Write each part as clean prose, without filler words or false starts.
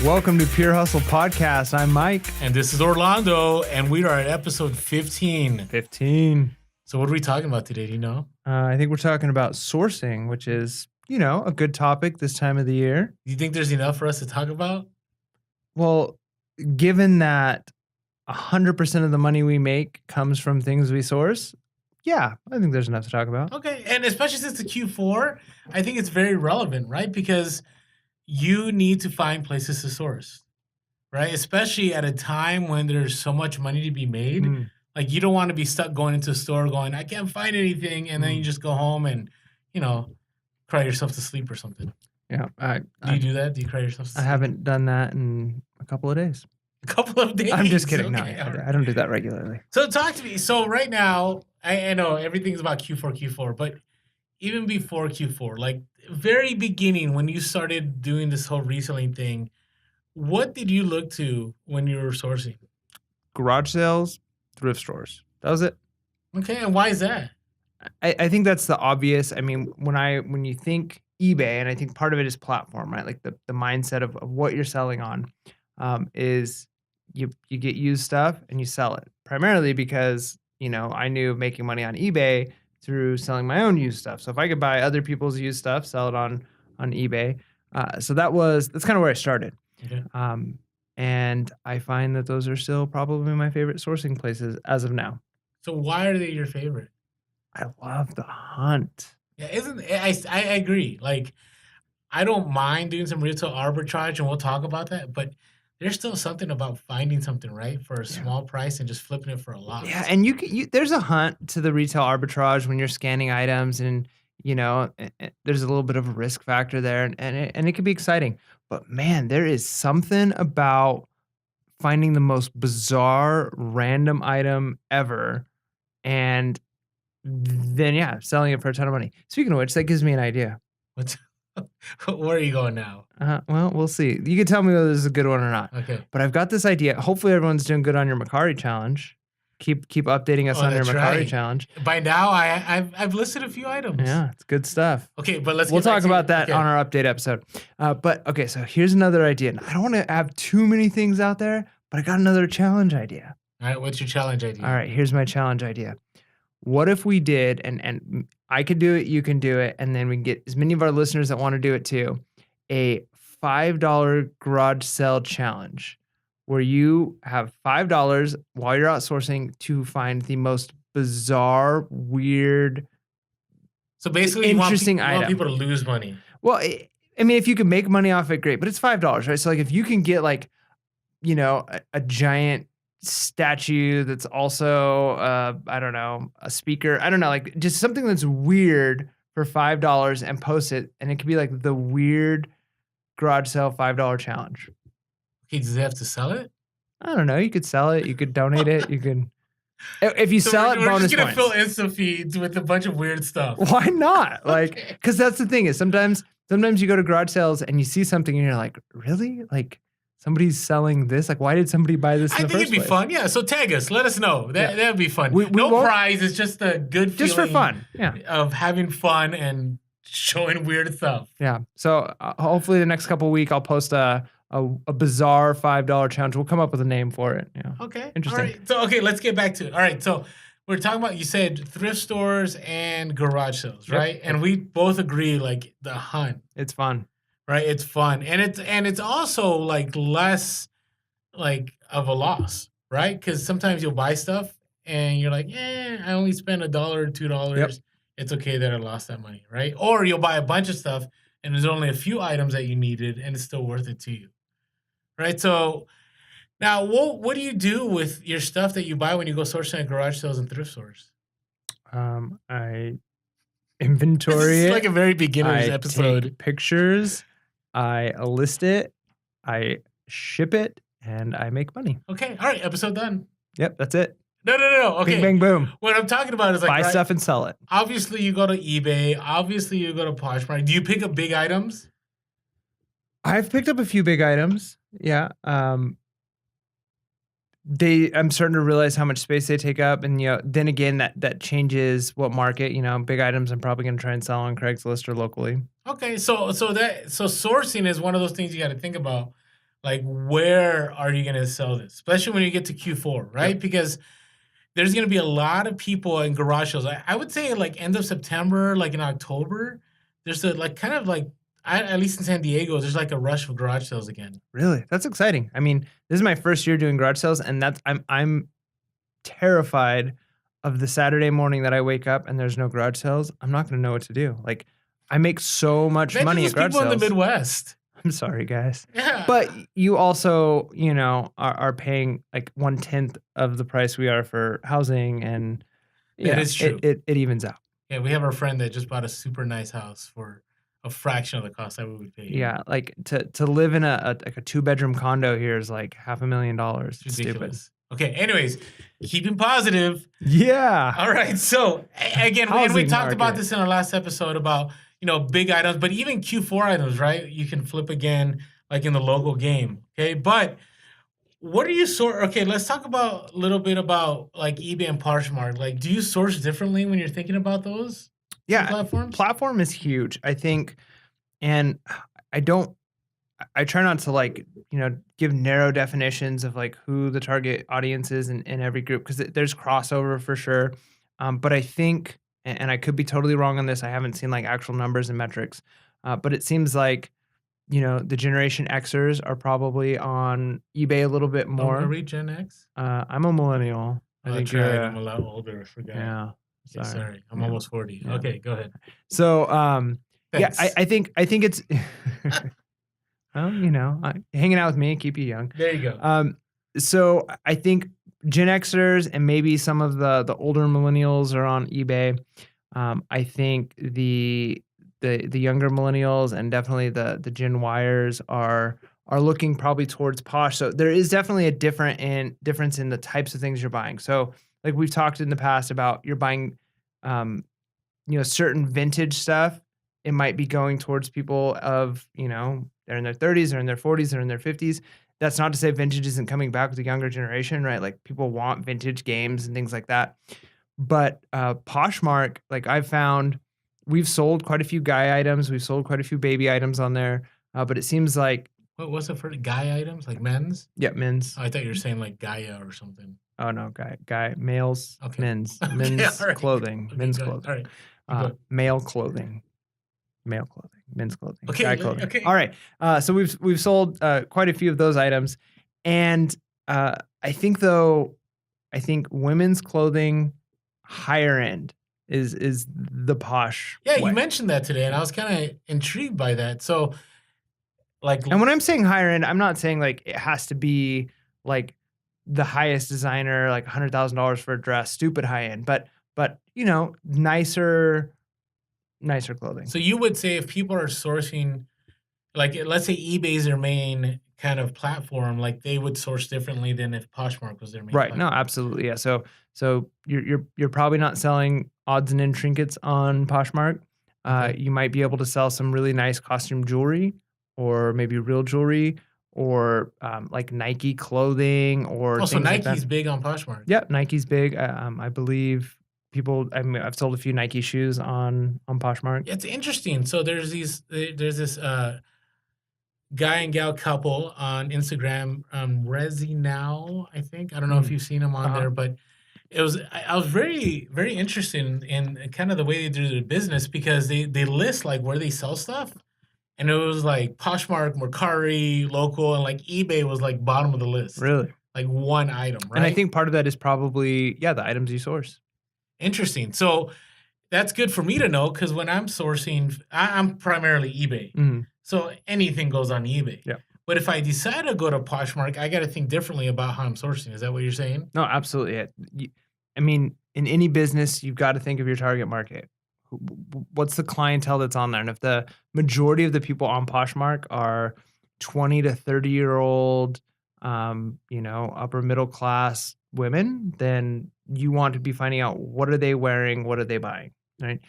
Welcome to Pure Hustle Podcast. I'm Mike. And this is Orlando, and we are at episode 15. 15. So what are we talking about today? Do you know? I think we're talking about sourcing, which is, a good topic this time of the year. Do you think there's enough for us to talk about? Well, given that 100% of the money we make comes from things we source, yeah, I think there's enough to talk about. Okay, and especially since the Q4, I think it's very relevant, right? Because you need to find places to source, right? Especially at a time when there's so much money to be made. Like, you don't want to be stuck going into a store going, I can't find anything, and then you just go home and, cry yourself to sleep or something. Yeah. Do you do that? Do you cry yourself to sleep? I haven't done that in a couple of days. A couple of days? I'm just kidding. Okay, No, I don't do that regularly. So talk to me. So right now, I know everything's about Q4, but even before Q4, like very beginning when you started doing this whole reselling thing, what did you look to when you were sourcing? Garage sales, thrift stores. That was it. Okay, and why is that? I think that's the obvious. I mean, when you think eBay, and I think part of it is platform, right? Like the mindset of what you're selling on is you get used stuff and you sell it. Primarily because, I knew making money on eBay through selling my own used stuff. So if I could buy other people's used stuff, sell it on eBay. So that's kind of where I started. Okay. And I find that those are still probably my favorite sourcing places as of now. So why are they your favorite? I love the hunt. Yeah, I agree. Like, I don't mind doing some retail arbitrage, and we'll talk about that, but there's still something about finding something, right, for a small price and just flipping it for a lot. Yeah, and there's a hunt to the retail arbitrage when you're scanning items, and there's a little bit of a risk factor there, and it can be exciting. But man, there is something about finding the most bizarre random item ever, and then selling it for a ton of money. Speaking of which, that gives me an idea. Where are you going now? Well, we'll see. You can tell me whether this is a good one or not. Okay. But I've got this idea. Hopefully everyone's doing good on your Macari challenge. Keep updating us on your Macari challenge. By now, I've listed a few items. Yeah, it's good stuff. Okay, but we'll talk about that on our update episode. But okay, so here's another idea. I don't want to have too many things out there, but I got another challenge idea. All right, what's your challenge idea? All right, here's my challenge idea. What if we did, and I could do it, you can do it, and then we can get as many of our listeners that want to do it too, a $5 garage sale challenge where you have $5 while you're outsourcing to find the most bizarre, weird, so basically interesting you item. want people to lose money. Well, I mean, if you can make money off it, great, but it's $5, right? So like if you can get like, a giant statue that's also I don't know, a speaker, I don't know, like just something that's weird for $5 and post it, and it could be like the weird garage sale $5 challenge. Okay, does they have to sell it? I don't know, you could sell it, you could donate it, you could, if you sell it, bonus points. We're just gonna points. fill Insta feeds with a bunch of weird stuff. Why not? Like, because that's the thing is sometimes you go to garage sales and you see something and you're like, really? Like, somebody's selling this? Like, why did somebody buy this in the first place? I think it'd be fun. Yeah, so tag us. Let us know. That would be fun. No prize. It's just a good feeling. Just for fun. Yeah. Of having fun and showing weird stuff. Yeah. So hopefully the next couple of weeks I'll post a bizarre $5 challenge. We'll come up with a name for it. Yeah. Okay. Interesting. All right. So, okay, let's get back to it. All right. So we're talking about, you said thrift stores and garage sales, right? Yep. And we both agree, like, the hunt. It's fun. Right, it's fun, and it's also like less like of a loss, right? Because sometimes you'll buy stuff and you're like, I only spent $1 or $2. Yep. It's okay that I lost that money, right? Or you'll buy a bunch of stuff and there's only a few items that you needed, and it's still worth it to you, right? So now, what do you do with your stuff that you buy when you go sourcing at garage sales and thrift stores? I inventory this is it. Like a very beginner's episode. Take pictures. I list it, I ship it, and I make money. Okay, all right, episode done. Yep, that's it. No. Okay. Bing, bang, boom. What I'm talking about is like buy stuff and sell it. Obviously, you go to eBay. Obviously, you go to Poshmark. Do you pick up big items? I've picked up a few big items. Yeah. I'm starting to realize how much space they take up, and then again that changes what market. Big items I'm probably going to try and sell on Craigslist or locally. Okay, so sourcing is one of those things you got to think about. like where are you gonna sell this? Especially when you get to Q4, Yep. right? Because there's gonna be a lot of people in garage sales. I would say like end of September, like in October, there's a like kind of like at least in San Diego, there's like a rush of garage sales again. Really? That's exciting. I mean, this is my first year doing garage sales, and I'm terrified of the Saturday morning that I wake up and there's no garage sales. I'm not gonna know what to do. Like, I make so much Imagine money those at garage people in the sales. Midwest. I'm sorry, guys. Yeah, But you also, are paying like 1/10 of the price we are for housing and, that is true. it evens out. Yeah, we have our friend that just bought a super nice house for a fraction of the cost that we would pay here. Yeah, like to live in like a two-bedroom condo here is like $500,000. It's It's stupid. ridiculous. Okay, anyways, keeping positive. Yeah. All right. So again, and we Housing talked about market. this in our last episode about big items, but even Q4 items, right? You can flip again, like in the local game. Okay, but what are you sort? Okay, let's talk about a little bit about like eBay and Poshmark. Like, do you source differently when you're thinking about those two Yeah, platforms? platform is huge, I think, and I don't I try not to like, give narrow definitions of like who the target audience is in every group because there's crossover for sure. But I think, and I could be totally wrong on this, I haven't seen like actual numbers and metrics, but it seems like, the Generation Xers are probably on eBay a little bit Are more. we Gen X? I'm a millennial. I Oh, think that's you're right. I'm a, a lot older. I forgot. yeah, Okay, sorry. sorry. I'm Yeah, almost 40. yeah. Okay, go ahead. So, yeah, Thanks. I think it's well, hanging out with me, keep you young. There you go. So I think Gen Xers and maybe some of the older millennials are on eBay. I think the younger millennials and definitely the Gen Yers are looking probably towards Posh. So there is definitely a difference in the types of things you're buying. So like we've talked in the past about you're buying um, certain vintage stuff, it might be going towards people of, they're in their 30s, they're in their 40s, they're in their 50s. That's not to say vintage isn't coming back with the younger generation, right? Like people want vintage games and things like that. But Poshmark, like I've found, we've sold quite a few guy items, we've sold quite a few baby items on there. But it seems like, What was it for guy items like men's? yeah, men's. Oh, I thought you were saying like Gaia or something. Oh no, males, Okay. men's, Okay. All right. Okay. men's Go ahead. All clothing, right. You go. male clothing. Male clothing, men's clothing, Okay. guy clothing. Okay. All right. So we've sold quite a few of those items, and I think women's clothing, higher end, is the Posh Yeah, you way. mentioned that today, and I was kind of intrigued by that. So, like, And when I'm saying higher end, I'm not saying like it has to be like the highest designer, like $100,000 for a dress, stupid high end, but nicer clothing. so you would say if people are sourcing, like, let's say eBay is their main kind of platform, like they would source differently than if Poshmark was their main Right. No, platform. absolutely. Yeah. So you're probably not selling odds and end trinkets on Poshmark. Okay. You might be able to sell some really nice costume jewelry, or maybe real jewelry, or like Nike clothing, or Oh, so things like that. Nike's big on Poshmark. Yep, Nike's big. I believe people. I mean, I've sold a few Nike shoes on Poshmark. It's interesting. So there's this guy and gal couple on Instagram, Resi Now, I think. I don't know if Mm. you've seen him on Uh-huh. there, but I was very, very interested in kind of the way they do their business because they list like where they sell stuff. And it was like Poshmark, Mercari, local, and like eBay was like bottom of the list. Really. Like one item, And I right? think part of that is probably, yeah, the items you source. Interesting. So that's good for me to know because when I'm sourcing, I'm primarily eBay. Mhm. So anything goes on eBay. Yeah. But if I decide to go to Poshmark, I got to think differently about how I'm sourcing. Is that what you're saying? No, absolutely. I mean, in any business, you've got to think of your target market. What's the clientele that's on there? And if the majority of the people on Poshmark are 20 to 30-year-old, upper middle class women, then you want to be finding out what are they wearing, what are they buying, right?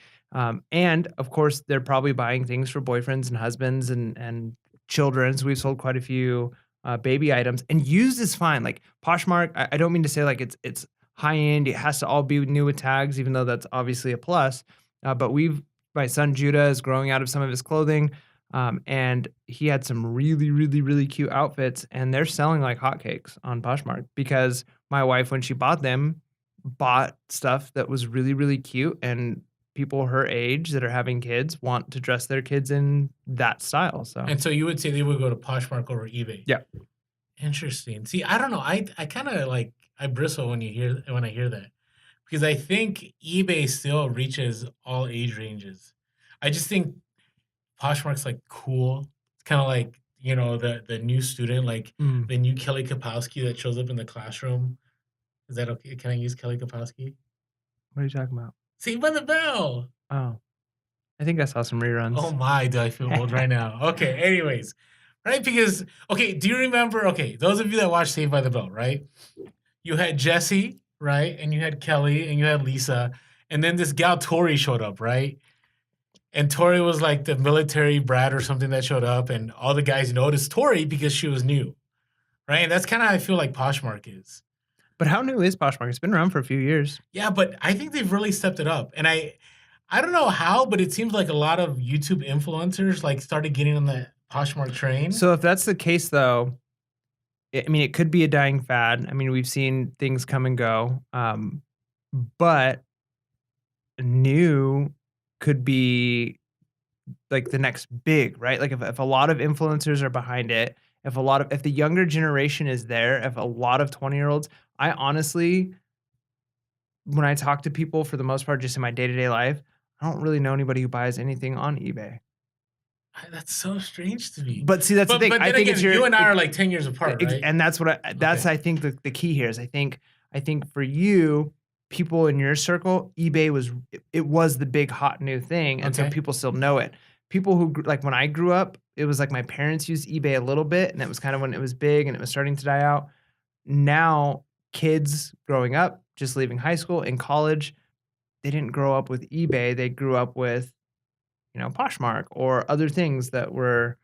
And of course, they're probably buying things for boyfriends and husbands and children's. We've sold quite a few baby items, and used is fine. Like Poshmark, I don't mean to say like it's high end. It has to all be new with tags, even though that's obviously a plus. But my son Judah is growing out of some of his clothing. And he had some really, really, really cute outfits, and they're selling like hotcakes on Poshmark because my wife, when she bought them, bought stuff that was really, really cute, and people her age that are having kids want to dress their kids in that style. So, And so you would say they would go to Poshmark over eBay. yeah. Interesting. See, I don't know. I kind of like I bristle when I hear that because I think eBay still reaches all age ranges. I just think Poshmark's like cool. It's kind of like the new student, like Mm, the new Kelly Kapowski that shows up in the classroom. Is that okay? Can I use Kelly Kapowski? what are you talking about? Saved by the Bell. Oh, I think I saw some Oh reruns. my, do I feel old right now? Okay, anyways, right? Because okay, do you remember? Okay, those of you that watched Saved by the Bell, right? You had Jesse, right? And you had Kelly and you had Lisa. And then this gal Tori showed up, right? And Tori was like the military brat or something that showed up, and all the guys noticed Tori because she was new, right? And that's kind of how I feel like Poshmark is. But how new is Poshmark? It's been around for a few years. Yeah, but I think they've really stepped it up. And I don't know how, but it seems like a lot of YouTube influencers like started getting on the Poshmark train. So if that's the case, though, I mean, it could be a dying fad. I mean, we've seen things come and go, but new could be like the next big, right? Like if a lot of influencers are behind it, if the younger generation is there, if a lot of 20-year-olds, I honestly, when I talk to people for the most part, just in my day-to-day life, I don't really know anybody who buys anything on eBay. That's so strange to me. But see, that's the But thing. but I then think again, you and I are like 10 years apart, right? and that's what that's Okay. I think the key here is I think for you, people in your circle, eBay was it was the big hot new thing, and so Okay. people still know it. People who like when I grew up, it was like my parents used eBay a little bit, and that was kind of when it was big and it was starting to die out. Now, kids growing up, just leaving high school and college, they didn't grow up with eBay. They grew up with Poshmark or other things that were,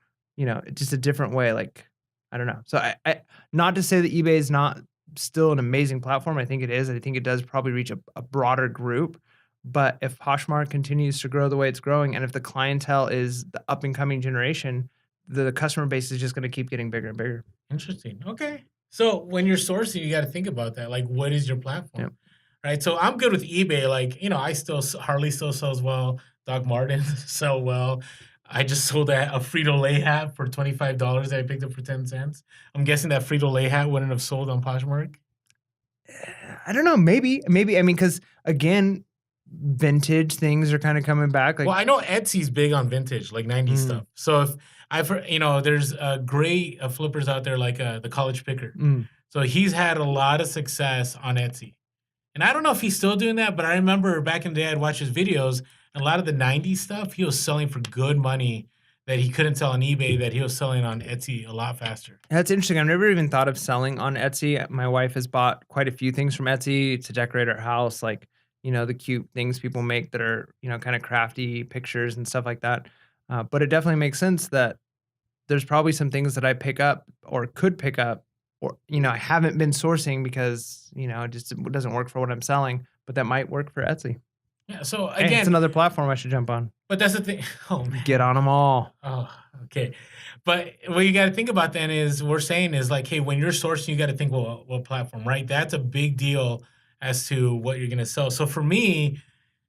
just a different way, like, I don't know. So I not to say that eBay is not still an amazing platform, I think it is. I think it does probably reach a broader group, but if Poshmark continues to grow the way it's growing, and if the clientele is the up and coming generation, the customer base is just gonna keep getting bigger and bigger. Interesting. Okay. So when you're sourcing, you got to think about that. Like, what is your Yeah. platform? Right. So I'm good with eBay. Like, I still, Harley still sells well. Doc Martens sell well. I just sold a Frito Lay hat for $25 that I picked up for 10 cents. I'm guessing that Frito Lay hat wouldn't have sold on Poshmark. I don't know, maybe, I mean, because again, vintage things are kinda coming back, Well, like I know Etsy's big on vintage, like 90s mm, stuff. So if I've heard, there's great flippers out there like the College Picker. mm. So he's had a lot of success on Etsy. And I don't know if he's still doing that, but I remember back in the day, I'd watch his videos, and a lot of the 90s stuff he was selling for good money that he couldn't sell on eBay, that he was selling on Etsy a lot faster. That's interesting. I've never even thought of selling on Etsy. My wife has bought quite a few things from Etsy to decorate our house, like, the cute things people make that are, kind of crafty pictures and stuff like that. But it definitely makes sense that there's probably some things that I pick up or could pick up or, I haven't been sourcing because, it just doesn't work for what I'm selling, but that might work for Etsy. Yeah. So Hey, it's again, another platform I should jump on. but that's the thing. Oh Get man. on them all. Oh, okay. But what you got to think about then is we're saying is like, hey, when you're sourcing, you got to think, well, what platform, right? That's a big deal as to what you're going to sell. So for me,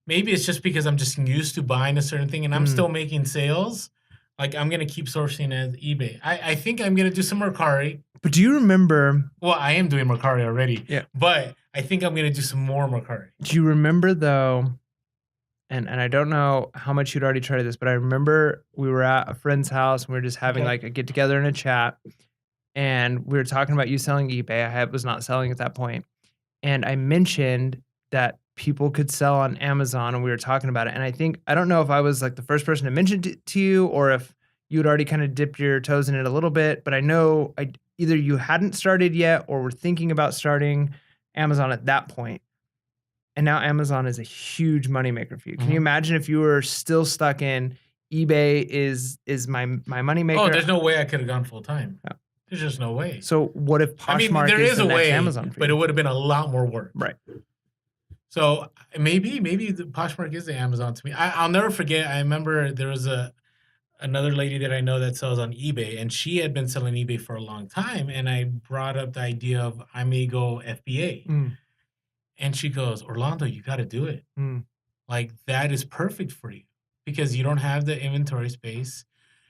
maybe it's just because I'm just used to buying a certain thing and I'm Mm. still making sales. Like I'm going to keep sourcing as eBay. I think I'm going to do some Mercari. But do you remember? Well, I am doing Mercari already, Yeah. but I think I'm going to do some more Mercari. Do you remember though? And I don't know how much you'd already tried this, but I remember we were at a friend's house and we were just having Okay. like a get together and a chat, and we were talking about you selling eBay. Was not selling at that point, and I mentioned that people could sell on Amazon, and we were talking about it. And I don't know if I was like the first person to mention it to you, or if you had already kind of dipped your toes in it a little bit. But I know either you hadn't started yet or were thinking about starting Amazon at that point. And now Amazon is a huge moneymaker for you. Can you Mhm. imagine if you were still stuck in eBay is my Oh, moneymaker? there's no way I could have gone full time. Yeah. There's just no way. So what if I mean, Poshmark there is is the a next way, Amazon for but it you? would have been a lot more work. Right. So maybe the Poshmark is the Amazon to me. I'll never forget. I remember there was another lady that I know that sells on eBay, and she had been selling eBay for a long time. And I brought up the idea of I may go FBA. Mm, And she goes, Orlando, you got to do it. mm, Like that is perfect for you because you don't have the inventory space.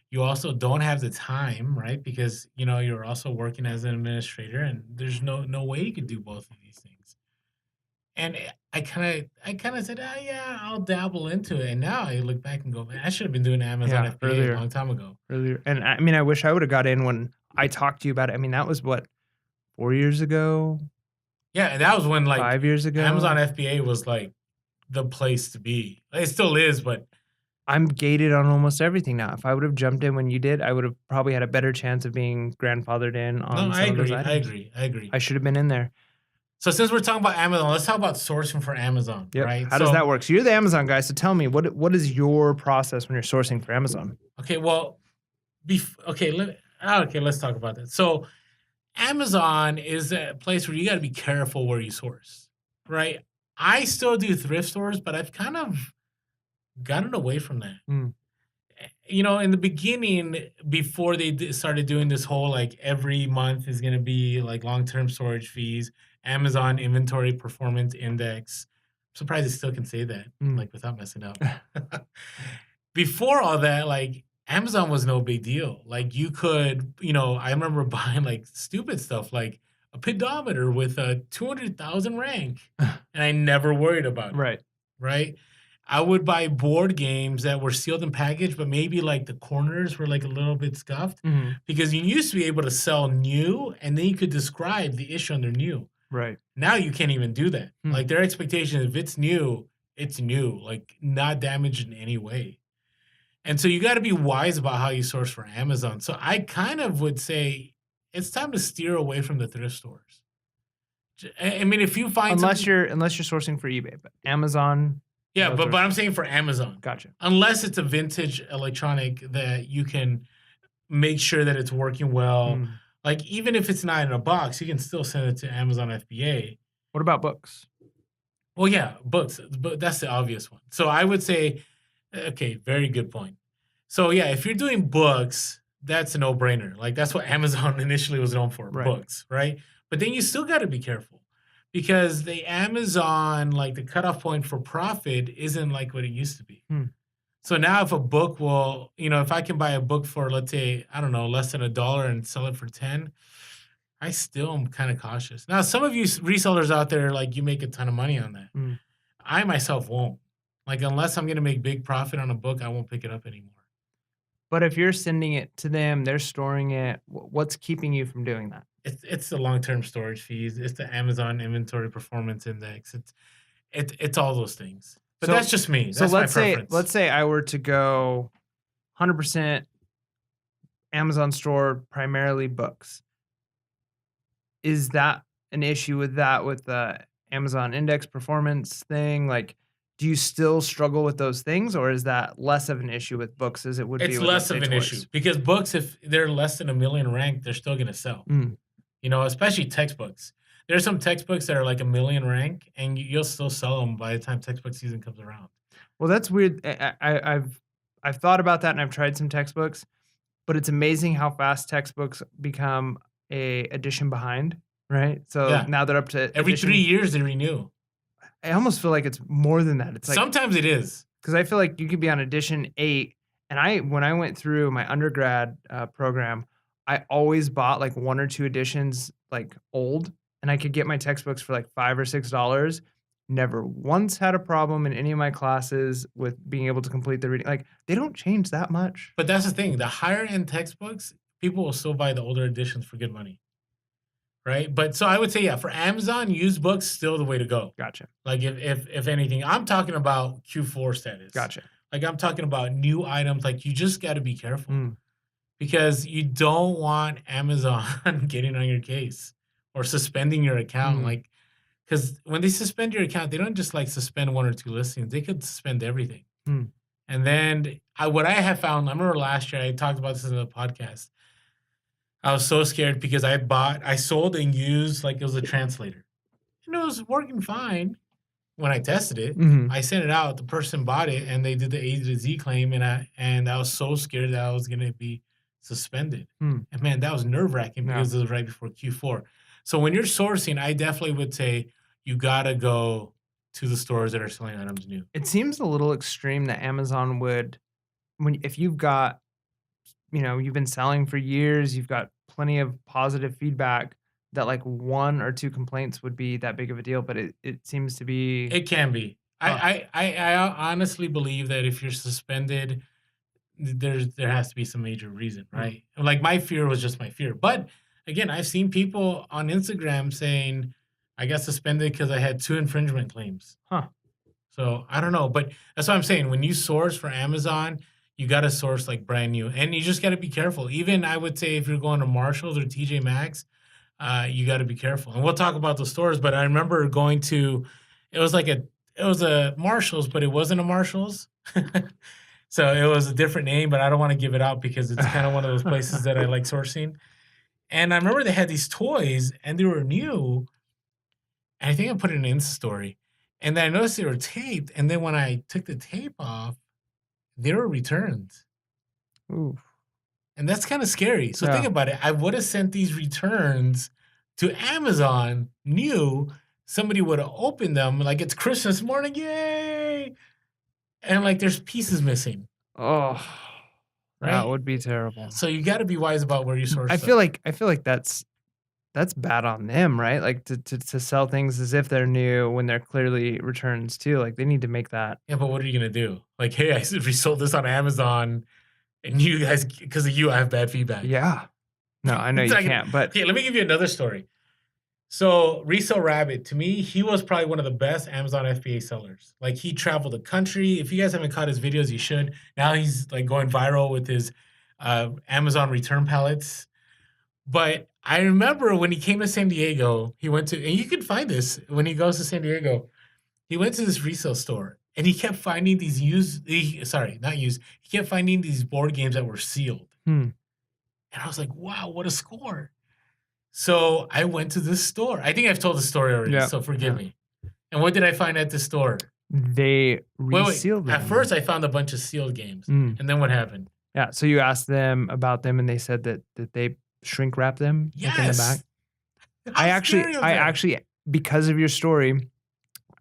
You also don't have the time, right? Because you're also working as an administrator, and there's no way you could do both of these things. And I kind of said, yeah, I'll dabble into it. And now I look back and go, man, I should have been doing Amazon yeah, FBA a long time ago. earlier, and I mean, I wish I would've got in when I talked to you about it. I mean, that was what, 4 years ago? Yeah, and that was when like 5 years Amazon ago? FBA was like the place to be. It still is, but I'm gated on almost everything now. If I would've jumped in when you did, I would've probably had a better chance of being grandfathered in no, on I some of those agree. I items. agree. I agree. I should have been in there. So since we're talking about Amazon, let's talk about sourcing for Amazon, Yep. right? How does that So, work? So you're the Amazon guy, so tell me, what is your process when you're sourcing for Amazon? okay, well, okay, let's talk about that. So Amazon is a place where you got to be careful where you source, right? I still do thrift stores, but I've kind of gotten away from that. Mm, In the beginning, before they started doing this whole like every month is going to be like long-term storage fees, Amazon Inventory Performance Index. I'm surprised I still can say that mm. like without messing up. Before all that, like Amazon was no big deal. Like you could, I remember buying like stupid stuff like a pedometer with a 200,000 rank, and I never worried about it, Right. right? I would buy board games that were sealed and packaged, but maybe like the corners were like a little bit scuffed Mhm. because you used to be able to sell new and then you could describe the issue under new. Right. Now you can't even do that. Hmm. Like their expectation, if it's new, like not damaged in any way. And so you got to be wise about how you source for Amazon. So I kind of would say it's time to steer away from the thrift stores. I mean, if you find Unless something, you're sourcing for eBay, but Amazon, yeah, no but thrift I'm stores. saying for Amazon, Gotcha. unless it's a vintage electronic that you can make sure that it's working well. Mm. Like even if it's not in a box, you can still send it to Amazon FBA. What about books? Well, yeah, books, but that's the obvious one. So I would say, okay, very good point. So yeah, if you're doing books, that's a no-brainer. Like that's what Amazon initially was known for, Right. books, right? But then you still got to be careful because the Amazon, like the cutoff point for profit, isn't like what it used to be. Hmm. So now, if a book will, if I can buy a book for, let's say, I don't know, less than $1 and sell it for 10, I still am kind of cautious. Now, some of you resellers out there, like you make a ton of money on that. Mm. I myself won't. Like, unless I'm going to make big profit on a book, I won't pick it up anymore. But if you're sending it to them, they're storing it, what's keeping you from doing that? It's the long term storage fees. It's the Amazon Inventory Performance Index. It's all those things. But So that's just me. so That's my let's say preference. I were to go 100% Amazon store, primarily books. Is that an issue with that, with the Amazon index performance thing? Like, do you still struggle with those things, or is that less of an issue with books as it would be It's with, let's less say, of an issue toys? because books, if they're less than a million ranked, they're still going to sell. Mm. Especially textbooks. There's some textbooks that are like a million rank, and you'll still sell them by the time textbook season comes around. Well, that's weird. I've thought about that, and I've tried some textbooks, but it's amazing how fast textbooks become a edition behind, right? So Yeah, now they're up to every 3 edition. years they renew. I almost feel like it's more than that. It's like, Sometimes it is. because I feel like you could be on edition 8, and when I went through my undergrad, program, I always bought, like, 1 or 2 editions, like, old, and I could get my textbooks for, like, 5 or $6. Never once had a problem in any of my classes with being able to complete the reading. Like, they don't change that much. But that's the thing. The higher end textbooks, people will still buy the older editions for good money, right? But so I would say, yeah, for Amazon, used books still the way to go. Gotcha, Like if anything, I'm talking about Q4 status. gotcha. Like I'm talking about new items. Like you just got to be careful. Mm, Because you don't want Amazon getting on your case or suspending your account. mm, Like, because when they suspend your account, they don't just like suspend 1 or 2 listings. They could suspend everything. mm. And then what I have found, I remember last year I talked about this in the podcast. I was so scared because I sold and used like it was a translator, and it was working fine. when I tested it. Mhm. I sent it out, the person bought it, and they did the A to Z claim, and I was so scared that I was gonna be suspended. Hmm. And man, that was nerve-wracking Yeah. because it was right before Q4. So when you're sourcing, I definitely would say you gotta go to the stores that are selling items new. It seems a little extreme that Amazon would when if you've got, you've been selling for years, you've got plenty of positive feedback, that, like, 1 or 2 complaints would be that big of a deal, but it seems to be It can be. huh. I honestly believe that if you're suspended, there has to be some major reason, Hmm. right? Like my fear was just my fear. But again, I've seen people on Instagram saying I got suspended because I had 2 infringement claims. Huh. So I don't know, but that's what I'm saying. When you source for Amazon, you got to source like brand new, and you just got to be careful. Even I would say if you're going to Marshalls or TJ Maxx, you got to be careful. And we'll talk about the stores. But I remember going to, it was like it was a Marshalls, but it wasn't a Marshalls. So it was a different name, but I don't want to give it out because it's kind of one of those places that I like sourcing. And I remember they had these toys and they were new. And I think I put it in an Insta story. And then I noticed they were taped. And then when I took the tape off, they were returned. Ooh. And that's kind of scary. So think Yeah. about it. I would have sent these returns to Amazon new. Somebody would have opened them like it's Christmas morning. Yay. And like there's pieces missing, Oh, that right? would be terrible. So you got to be wise about where you source stuff. I feel like that's bad on them, right? Like, to sell things as if they're new when they're clearly returns too, like, they need to make that. Yeah, but what are you gonna do? Like, hey, I resold this on Amazon, and you guys, because of you, I have bad feedback. Yeah. No, I know It's you like, can't, but okay, let me give you another story. So Resell Rabbit, to me, he was probably one of the best Amazon FBA sellers. Like he traveled the country. If you guys haven't caught his videos, you should. Now he's like going viral with his Amazon return pallets. But I remember when he came to San Diego, he went to, and you can find this when he goes to San Diego. He went to this resale store and he kept finding these sorry, not used. He kept finding these board games that were sealed. hmm, And I was like, wow, what a score. So I went to this store. I think I've told the story already, yeah, so forgive yeah. me. And what did I find at the store? They Wait. reseal At them. first, I found a bunch of sealed games. Mm. And then what happened? Yeah, so you asked them about them and they said that they shrink wrap them, like, in the back? Yes. How scary was I that? actually because of your story,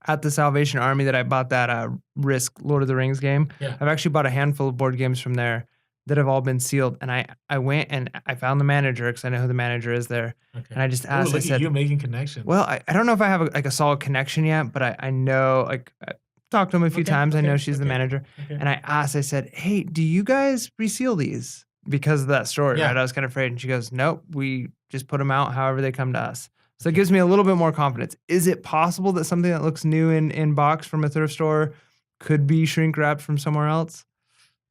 at the Salvation Army that I bought that, Risk Lord of the Rings game, Yeah. I've actually bought a handful of board games from there that have all been sealed, and I went and I found the manager because I know who the manager is there, and Okay. I just Oh, asked, I look at you said, making connections. "Well, I don't know if I have, a solid connection yet, but I know, like, I talked to him a few Okay. times, I know Okay. she's the Okay. manager," Okay. and I asked, I said, "Hey, do you guys reseal these?" Because of that story, right? Yeah. I was kinda afraid, and she goes, "Nope, we just put them out however they come to us." So it Okay. gives me a little bit more confidence. Is it possible that something that looks new in box from a thrift store could be shrink wrapped from somewhere else?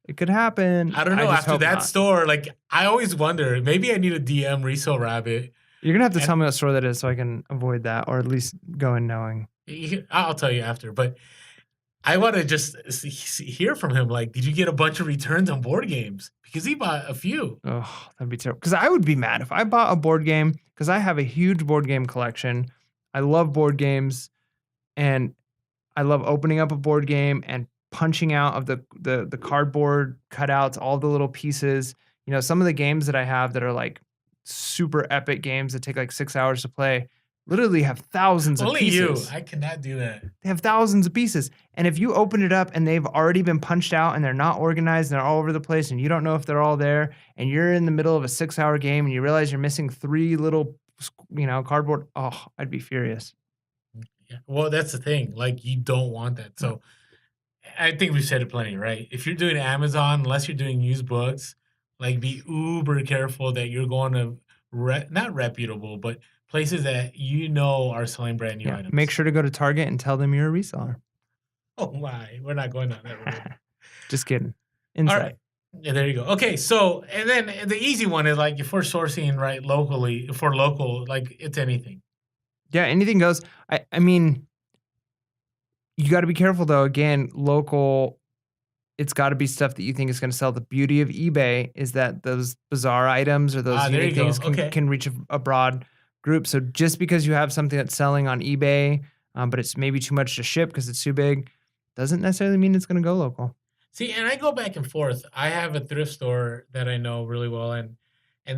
It could happen. I don't I know. just After hope that not. store, like I always wonder, maybe I need a DM Resale Rabbit. You're gonna have to And tell me what store that is so I can avoid that, or at least go in knowing. I'll tell you after. But I want to just hear from him. Like, did you get a bunch of returns on board games? Because he bought a few. Oh, that'd be terrible. Because I would be mad if I bought a board game, because I have a huge board game collection. I love board games, and I love opening up a board game and punching out of the cardboard cutouts, all the little pieces. Some of the games that I have that are like super epic games that take like 6 hours to play, literally have thousands of Only you. pieces. I cannot do that. They have thousands of pieces. And if you open it up and they've already been punched out and they're not organized and they're all over the place and you don't know if they're all there, and you're in the middle of a 6-hour game and you realize you're missing 3 little, cardboard, oh, I'd be furious. Yeah. Well, that's the thing. Like, you don't want that. So I think we've said it plenty, right? If you're doing Amazon, unless you're doing used books, like be uber careful that you're going to not reputable, but places that you know are selling brand new Yeah, make items. sure to go to Target and tell them you're a reseller. Oh my, we're not going down that road. Just kidding. All Inside. right. Yeah, there you go. Okay, so and then the easy one is like if we're sourcing right locally for local, like it's anything. Yeah, anything goes. I mean, you gotta be careful though. Again, local, it's gotta be stuff that you think is gonna sell. The beauty of eBay is that those bizarre items or those There you unique go. things Okay. can reach a broad group. So just because you have something that's selling on eBay, but it's maybe too much to ship because it's too big, doesn't necessarily mean it's gonna go local. See, and I go back and forth. I have a thrift store that I know really well, and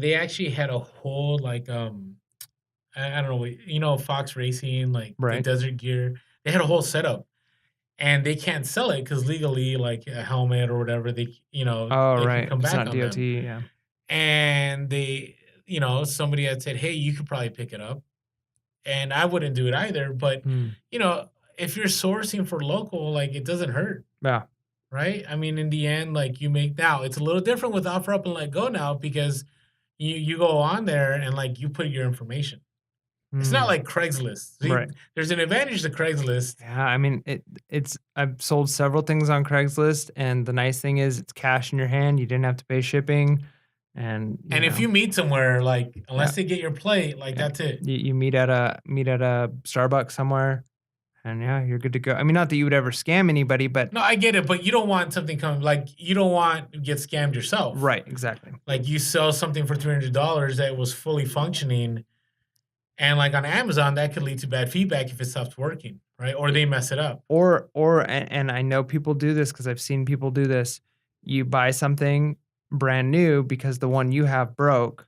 they actually had a whole like I don't know, Fox Racing, like the Right. desert gear. They had a whole setup, and they can't sell it because legally, like a helmet or whatever, Oh, they can right. come It's back not on them. DOT, yeah. And somebody had said, "Hey, you could probably pick it up," and I wouldn't do it either. But Mm, you know, if you're sourcing for local, like it doesn't hurt. yeah. Right? I mean, in the end, like you make now, it's a little different with offer up and let go now because you go on there and like you put your information. It's not Mm, like Craigslist. See, right. there's an advantage to Craigslist, Yeah, I mean, it's I've sold several things on Craigslist, and the nice thing is it's cash in your hand, you didn't have to pay shipping, and, and if you meet somewhere, like yeah, unless they get your plate, like yeah. that's it. You meet at a Starbucks somewhere, and, yeah, you're good to go. I mean, not that you would ever scam anybody, but No, I get it, but you don't want something coming like you don't want to get scammed yourself. right, exactly. Like you sell something for $300 that was fully functioning, and like on Amazon, that could lead to bad feedback if it stops working, right? Or they mess it up. And I know people do this because 'cause I've seen people do this. You buy something brand new because the one you have broke,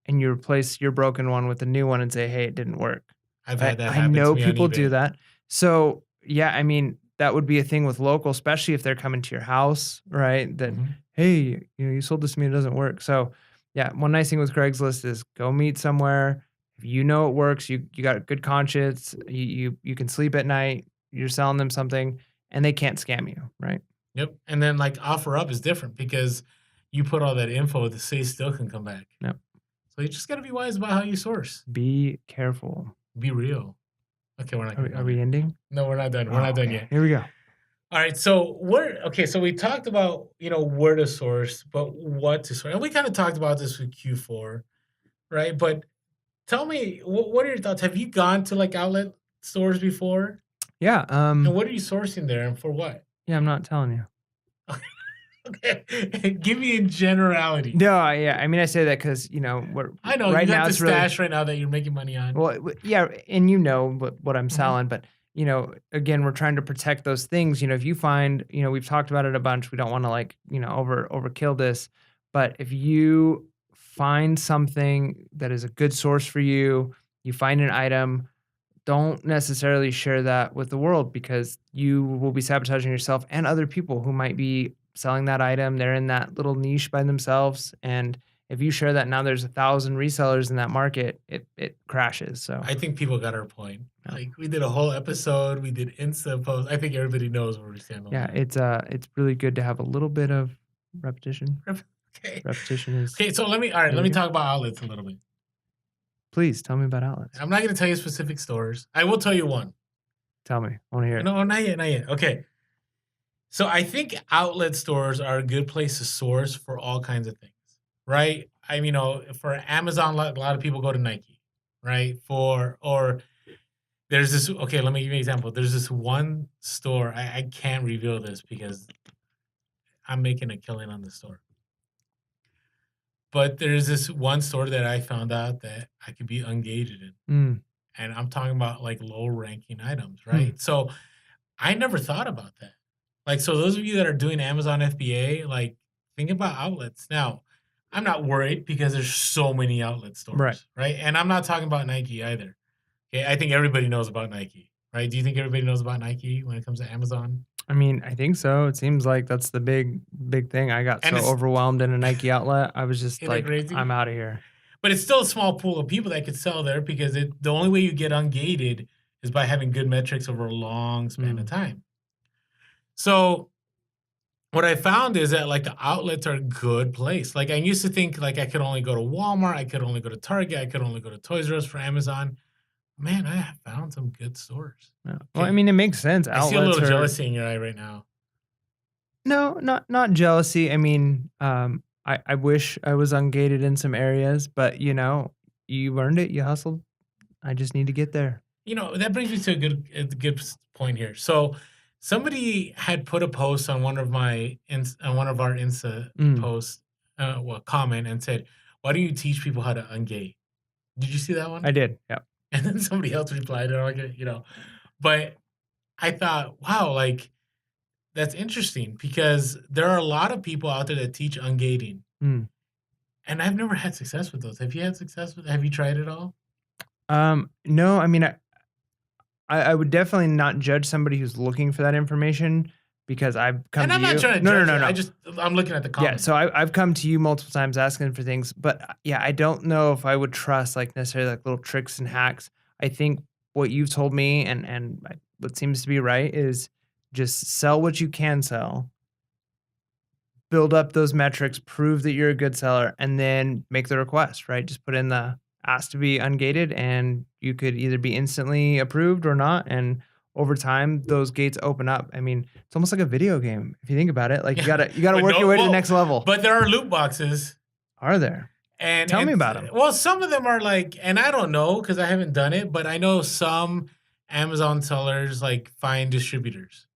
and you replace your broken one with a new one and say, "Hey, it didn't work." I've I had that I happen to know me on people do eBay. that. So, yeah, I mean, that would be a thing with local, especially if they're coming to your house, right? That, Mhm. "Hey, you sold this to me, it doesn't work." So, yeah, one nice thing with Craigslist is go meet somewhere. If you know it works, you got a good conscience, you can sleep at night, you're selling them something, and they can't scam you, right? Yep, and then, like, offer up is different because you put all that info, the say still can come back. Yep. So you just gotta be wise about how you source. Be careful. Be real. Okay, we're not Are gonna we go are we there. ending? No, we're not done. We're Oh, not done okay. yet. Here we go. Alright, so so we talked about, where to source, but what to source, and we kinda talked about this with Q4, right? But tell me, what are your thoughts? Have you gone to, like, outlet stores before? Yeah, And what are you sourcing there and for what? yeah, I'm not telling you. Okay. Give me in generalities. No, yeah, I mean, I say that because we're I know you right got now the it's really stash right now that you're making money on. well, yeah, and what I'm Mhm. selling, but again, we're trying to protect those things. If you find, we've talked about it a bunch. We don't want to like, overkill this, but if you find something that is a good source for you, you find an item, don't necessarily share that with the world because you will be sabotaging yourself and other people who might be selling that item. They're in that little niche by themselves. And if you share that now there's 1,000 resellers in that market, it crashes. So I think people got our point. yeah, Like we did a whole episode, we did Insta post. I think everybody knows where we stand on yeah, that. it's really good to have a little bit of repetition. Okay. Repetition is Okay, so all right, let really me good. talk about outlets a little bit. Please tell me about outlets. I'm not gonna tell you specific stores. I will tell you one. Tell me. I want to hear it. No, not yet, not yet. Okay. So I think outlet stores are a good place to source for all kinds of things, right? For Amazon, a lot of people go to Nike, right? For or there's this. Okay, let me give you an example. There's this one store. I can't reveal this because I'm making a killing on the store. But there's this one store that I found out that I could be ungated in, Mm, and I'm talking about like low ranking items, hmm, right? So I never thought about that. Like, so those of you that are doing Amazon FBA, like, think about outlets. Now, I'm not worried because there's so many outlet right. stores, right? And I'm not talking about Nike either. Okay, I think everybody knows about Nike, right? Do you think everybody knows about Nike when it comes to Amazon? I mean, I think so. It seems like that's the big thing. I got And so it's overwhelmed in a Nike outlet. I was just isn't it like, crazy? I'm out of here. But it's still a small pool of people that could sell there because the only way you get ungated is by having good metrics over a long span of Mm, time. So what I found is that like the outlets are a good place. Like I used to think like I could only go to Walmart, I could only go to Target, I could only go to Toys R Us for Amazon. Man, I have found some good stores. yeah. Well, I Okay. mean, it makes sense. I see a Outlets little are jealousy in your eye right now. no, not jealousy. I mean, I wish I was ungated in some areas, but you earned it. You hustled. I just need to get there. That brings me to a good point here. So somebody had put a post on on one of our Insta Mm, posts, comment and said, "Why do you teach people how to ungate?" Did you see that one? I did. Yeah. And then somebody else replied, and I'm like, But I thought, wow, like that's interesting because there are a lot of people out there that teach ungating, Mm. and I've never had success with those. Have you had success with? Have you tried it all? No, I mean, I would definitely not judge somebody who's looking for that information because I've come And to I'm not you. trying to No, no, judge no, it. no. I'm looking at the Yeah, so comments. I've come to you multiple times asking for things, but, yeah, I don't know if I would trust, like, necessarily, like, little tricks and hacks. I think what you've told me and what seems to be right is just sell what you can sell, build up those metrics, prove that you're a good seller, and then make the request, right? Just put in the ask to be ungated, and you could either be instantly approved or not. And over time, those gates open up. I mean, it's almost like a video game if you think about it. Like Yeah, you gotta but work your no, way to the well, next level. but there are loot boxes, Are there? and Tell me and about them. well, some of them are like, and I don't know because I haven't done it, but I know some Amazon sellers like find distributors,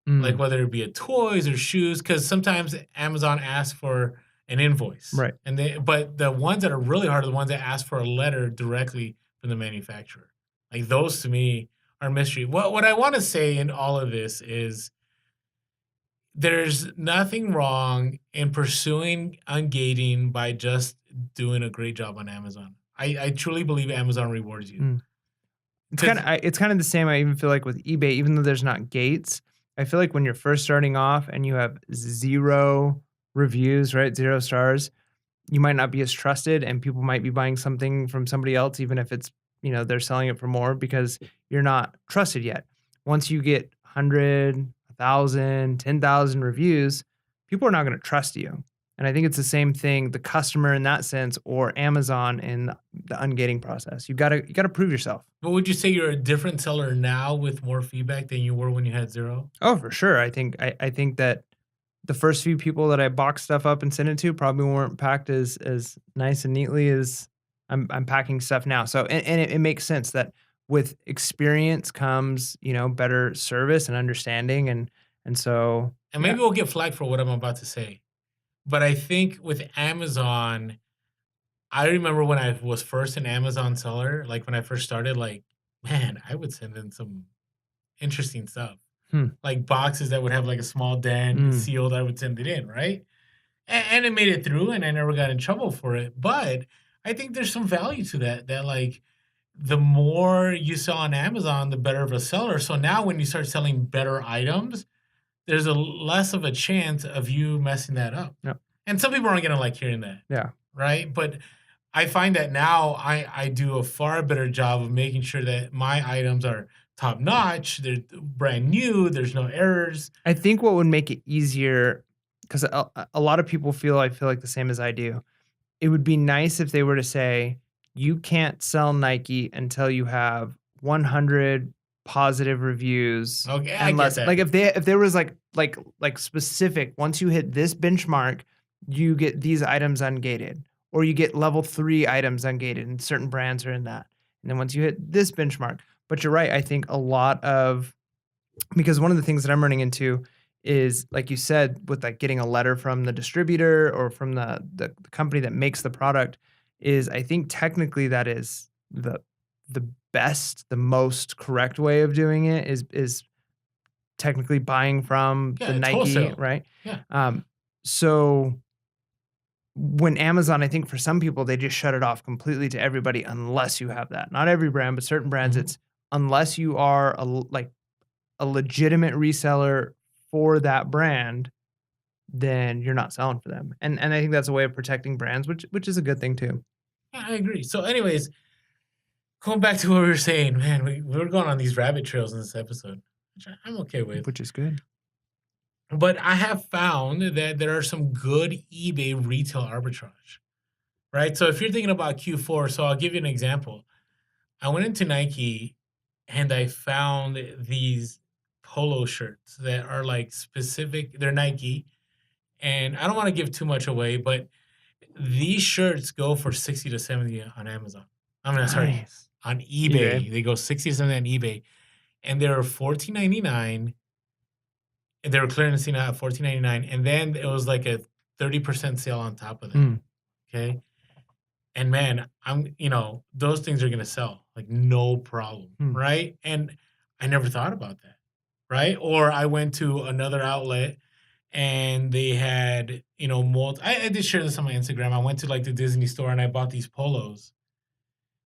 like Mm, whether it be a toys or shoes, because sometimes Amazon asks for an invoice, right. and but the ones that are really hard are the ones that ask for a letter directly from the manufacturer. Like those to me are mystery. What I want to say in all of this is there's nothing wrong in pursuing ungating by just doing a great job on Amazon. I truly believe Amazon rewards you Mm. because It's kinda the same, I even feel like with eBay, even though there's not gates, I feel like when you're first starting off and you have 0 reviews, right, 0 stars, you might not be as trusted and people might be buying something from somebody else even if it's, they're selling it for more because you're not trusted yet. Once you get 100, 1,000, 10,000 reviews, people are not gonna trust you. And I think it's the same thing, the customer in that sense or Amazon in the ungating process. You gotta prove yourself. but would you say you're a different seller now with more feedback than you were when you had zero? Oh, for sure. I think that the first few people that I boxed stuff up and sent it to probably weren't packed as nice and neatly as I'm packing stuff now. So and it makes sense that with experience comes, better service and understanding and so And yeah. maybe we'll get flagged for what I'm about to say. But I think with Amazon, I remember when I was first an Amazon seller, like when I first started, like, man, I would send in some interesting stuff. Hmm. Like boxes that would have like a small dent Mm. sealed, I would send it in, right? And it made it through and I never got in trouble for it. But I think there's some value to that, that like the more you sell on Amazon, the better of a seller. So now when you start selling better items, there's a less of a chance of you messing that up. Yep. And some people aren't gonna like hearing that, Yeah. right? But I find that now I do a far better job of making sure that my items are top notch, they're brand new, there's no errors. I think what would make it easier because a lot of people I feel like the same as I do. It would be nice if they were to say, "You can't sell Nike until you have 100 positive reviews Okay, I and get less." that. Like, if there was, like, specific, "Once you hit this benchmark, you get these items ungated," or "You get level 3 items ungated," and certain brands are in that. And then once you hit this benchmark but you're right, I think a lot of because one of the things that I'm running into is, like you said, with like getting a letter from the distributor or from the company that makes the product, is I think technically that is the best, the most correct way of doing it is technically buying from Yeah, the it's Nike, wholesale. right? Yeah. So when Amazon, I think for some people, they just shut it off completely to everybody unless you have that. Not every brand, but certain brands, Mhm. it's unless you are a legitimate reseller for that brand, then you're not selling for them. And I think that's a way of protecting brands, which is a good thing too, Yeah, I agree. So anyways, going back to what we were saying, man, we're going on these rabbit trails in this episode, which I'm okay with. which is good. But I have found that there are some good eBay retail arbitrage, right? So if you're thinking about Q4, so I'll give you an example. I went into Nike and I found these polo shirts that are like specific, they're Nike. And I don't want to give too much away, but these shirts go for 60 to 70 on Amazon. I mean, sorry, Nice. on eBay. eBay. They go 60 to 70 on eBay. And they're 14.99. And they were clearancing out at 14.99. And then it was like a 30% sale on top of that. Mm, Okay. And man, those things are gonna sell like no problem, mm, right? And I never thought about that, right? Or I went to another outlet and they had, I did share this on my Instagram. I went to like the Disney store and I bought these polos.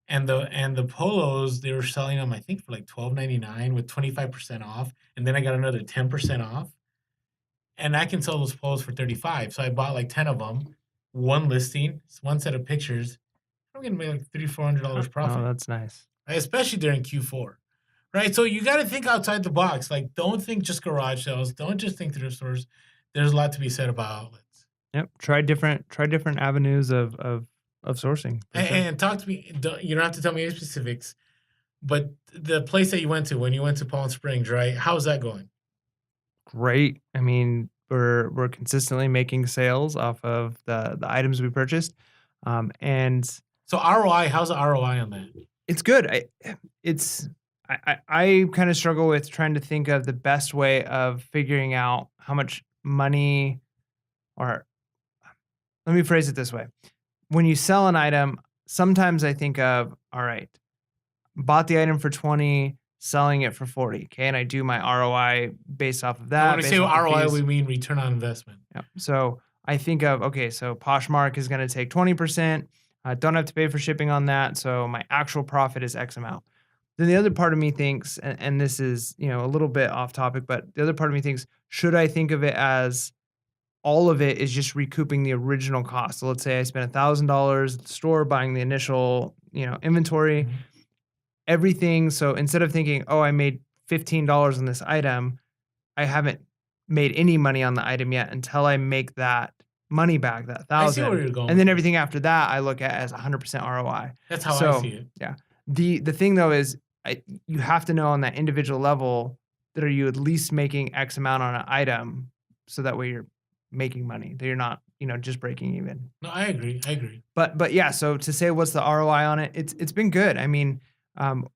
And the polos, they were selling them, I think, for like 12.99 with 25% off. And then I got another 10% off. And I can sell those polos for 35. So I bought like 10 of them, one listing, one set of pictures. I'm gonna make like $300-$400 Oh, profit, that's nice. right? Especially during Q4. Right. So you got to think outside the box. Like, don't think just garage sales. Don't just think thrift stores. There's a lot to be said about outlets. Yep. Try different avenues of sourcing for And, sure. and talk to me. You don't have to tell me any specifics, but the place that you went to when you went to Palm Springs, right? How's that going? Great. I mean, we're consistently making sales off of the items we purchased, and So ROI, how's the ROI on that? it's good. It's I kind of struggle with trying to think of the best way of figuring out how much money, or let me phrase it this way. When you sell an item, sometimes I think of, all right, bought the item for 20, selling it for 40. Okay. And I do my ROI based off of And when that, we say based off the ROI, fees. we mean return on investment. Yeah. So I think of, okay, so Poshmark is going to take 20%. I don't have to pay for shipping on that. So my actual profit is X amount. Then the other part of me thinks, and this is, a little bit off topic, but the other part of me thinks, should I think of it as all of it is just recouping the original cost? So let's say I spent $1,000 at the store buying the initial, inventory, Mhm. everything. So instead of thinking, oh, I made $15 on this item, I haven't made any money on the item yet until I make that money back, that I see where 1,000. you're going And with then this. everything after that, I look at as 100% ROI. That's how I see So, it. yeah. The thing though is you have to know on that individual level that are you at least making X amount on an item so that way you're making money, that you're not, just breaking even. No, I agree. I agree. But yeah, so to say what's the ROI on it, it's been good. I mean,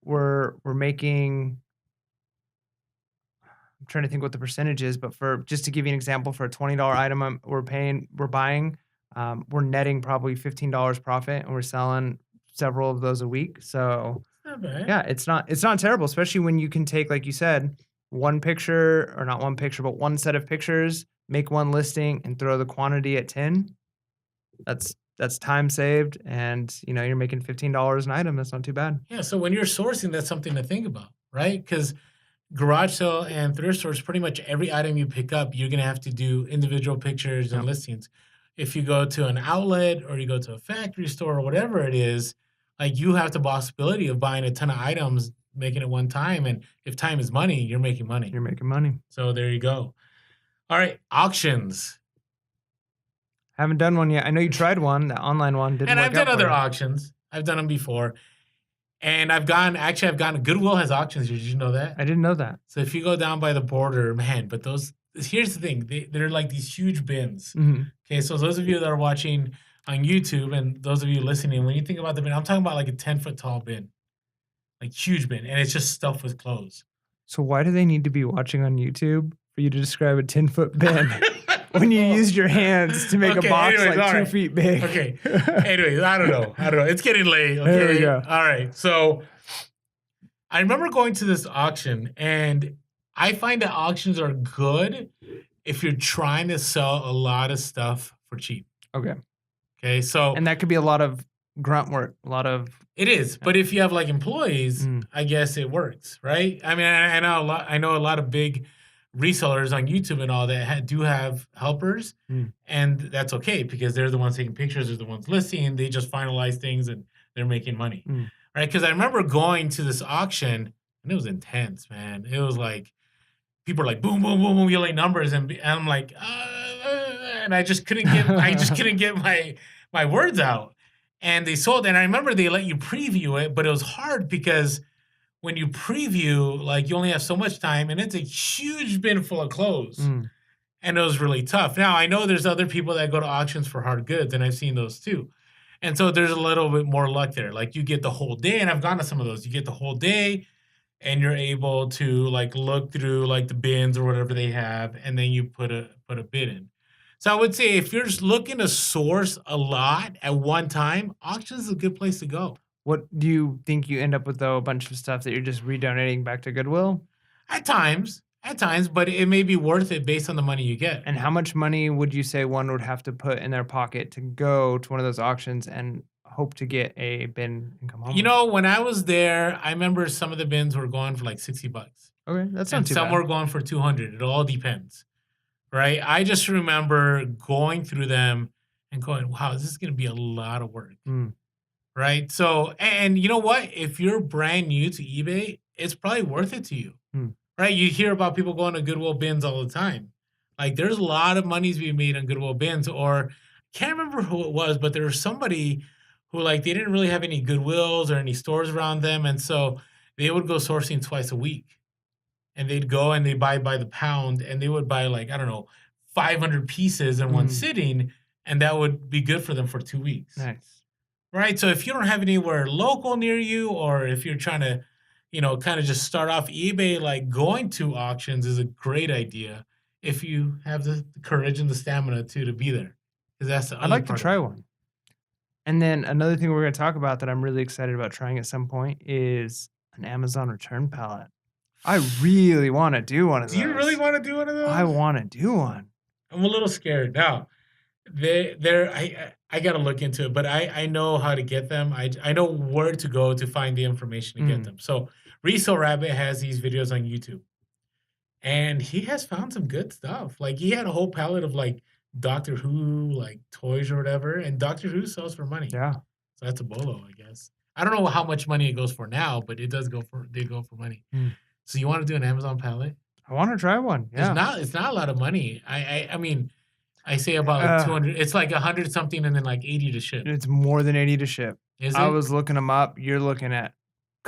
we're making, I'm trying to think what the percentage is, but for just to give you an example, for a $20 item we're buying, we're netting probably $15 profit, and we're selling several of those a week. So It's not bad. yeah, it's not terrible, especially when you can take, like you said, one picture, or not one picture, but one set of pictures, make one listing, and throw the quantity at 10. That's time saved, and you're making $15 an item. That's not too bad. Yeah. So when you're sourcing, that's something to think about, right? Because garage sale and thrift stores, pretty much every item you pick up, you're gonna have to do individual pictures and Yep. listings. If you go to an outlet or you go to a factory store or whatever it is, like you have the possibility of buying a ton of items, making it one time. And if time is money, you're making money. You're making money. So there you go. All right, auctions. Haven't done one yet. I know you tried one, the online one didn't And I've work done out for other you. auctions. I've done them before. And I've gone, Goodwill has auctions here. Did you know that? I didn't know that. So if you go down by the border, man, but here's the thing, they're like these huge bins. Mhm. Okay, so those of you that are watching on YouTube and those of you listening, when you think about the bin, I'm talking about like a 10-foot tall bin, like huge bin, and it's just stuffed with clothes. So why do they need to be watching on YouTube for you to describe a 10-foot bin when you Oh, used your hands to make a box anyways, like all 2 right. feet big? Okay. Anyways, I don't know. It's getting late. Okay. There we go. All right. So I remember going to this auction, and I find that auctions are good if you're trying to sell a lot of stuff for cheap. Okay. Okay. So And that could be a lot of grunt work, a lot of it is, but if you have like employees, Mm. I guess it works, right? I mean, I know a lot. I know a lot of big resellers on YouTube and all that do have helpers, Mm. and that's okay because they're the ones taking pictures, they're the ones listing. They just finalize things and they're making money, Mm. right? Because I remember going to this auction and it was intense, man. It was like people are like boom, boom, boom, boom, yelling numbers, and I'm like, and I just couldn't get, my words out. And they sold, and I remember they let you preview it, but it was hard because when you preview, like you only have so much time, and it's a huge bin full of clothes, Mm. and it was really tough. Now I know there's other people that go to auctions for hard goods, and I've seen those too. And so there's a little bit more luck there. Like you get the whole day, and I've gone to some of those. You get the whole day, and you're able to like look through like the bins or whatever they have, and then you put a bid in. So I would say if you're just looking to source a lot at one time, auctions is a good place to go. What do you think you end up with, though, a bunch of stuff that you're just redonating back to Goodwill? At times, but it may be worth it based on the money you get. And how much money would you say one would have to put in their pocket to go to one of those auctions and hope to get a bin and come home You with it? know, when I was there, I remember some of the bins were going for like $60 Okay, that's not and too some bad. were going for 200. It all depends, right? I just remember going through them and going, wow, this is going to be a lot of work, Mm, right? So, and you know what? If you're brand new to eBay, it's probably worth it to you, mm, right? You hear about people going to Goodwill bins all the time. Like there's a lot of money to be made on Goodwill bins, or can't remember who it was, but there was somebody who like they didn't really have any Goodwills or any stores around them, and so they would go sourcing twice a week, and they'd go and they buy by the pound, and they would buy like I don't know, 500 pieces in one mm, sitting, and that would be good for them for 2 weeks. nice. Right. So if you don't have anywhere local near you, or if you're trying to, kind of just start off eBay, like going to auctions is a great idea if you have the courage and the stamina to be there. Because that's the I'd other like to part of try it. one. And then another thing we're gonna talk about that I'm really excited about trying at some point is an Amazon return pallet. I really wanna do one of Do you really those. want to do one of I those? wanna do one. I'm a little scared now. I gotta look into it, but I know how to get them. I know where to go to find the information to get Mm, them. So Resell Rabbit has these videos on YouTube. And he has found some good stuff. Like, he had a whole palette of, like, Doctor Who, like, toys or whatever, and Doctor Who sells for money. yeah. So that's a bolo, I guess. I don't know how much money it goes for now, but it does go for they go for money. Mm. So you wanna do an Amazon palette? I wanna try one, yeah. It's not a lot of money. I mean, I say about, like, Uh, 200, it's like 100 something and then, like, 80 to ship. it's more than 80 to ship. Is I it? was looking them up, you're looking at a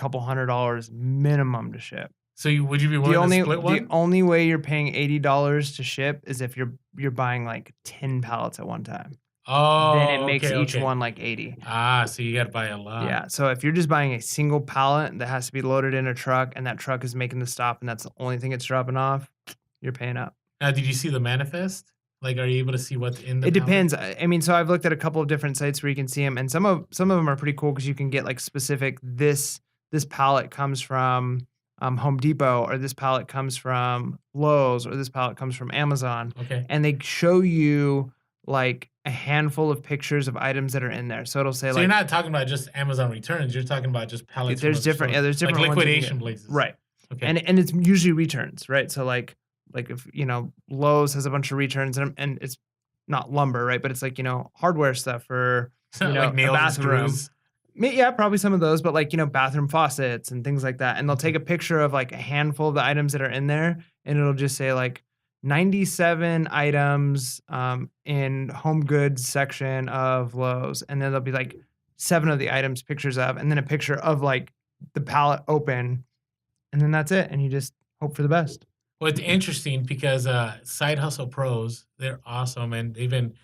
couple $100 minimum to ship. So would you be The willing to only split the one? only way you're paying $80 to ship is if you're buying, like, 10 pallets at one time. Then it Oh, makes okay, each okay. one, like, 80. Ah, so you gotta buy a lot. Yeah, so if you're just buying a single pallet that has to be loaded in a truck and that truck is making the stop and that's the only thing it's dropping off, you're paying up. Now, did you see the manifest? Like, are you able to see what's in the It pallet? depends. I mean, so I've looked at a couple of different sites where you can see them, and some of them are pretty cool because you can get, like, specific this pallet comes from, Home Depot, or this pallet comes from Lowe's, or this pallet comes from Amazon, Okay. and they show you, like, a handful of pictures of items that are in there. So it'll say, So you're like, not talking about just Amazon returns, you're talking about just pallets from there's other different, stores, yeah, there's like different ones you can get. liquidation places. Right. Okay. And it's usually returns, right? So, like, if, Lowe's has a bunch of returns and it's not lumber, right? But it's like, hardware stuff for, Like a nails and bathroom. screws. Yeah, probably some of those, but, like, bathroom faucets and things like that, and they'll Okay. take a picture of, like, a handful of the items that are in there, and it'll just say, like, 97 items, in home goods section of Lowe's, and then there'll be, like, 7 of the items pictures of, and then a picture of, like, the pallet open, and then that's it, and you just hope for the best. Well, it's interesting because, Side Hustle Pros, they're awesome, and they've been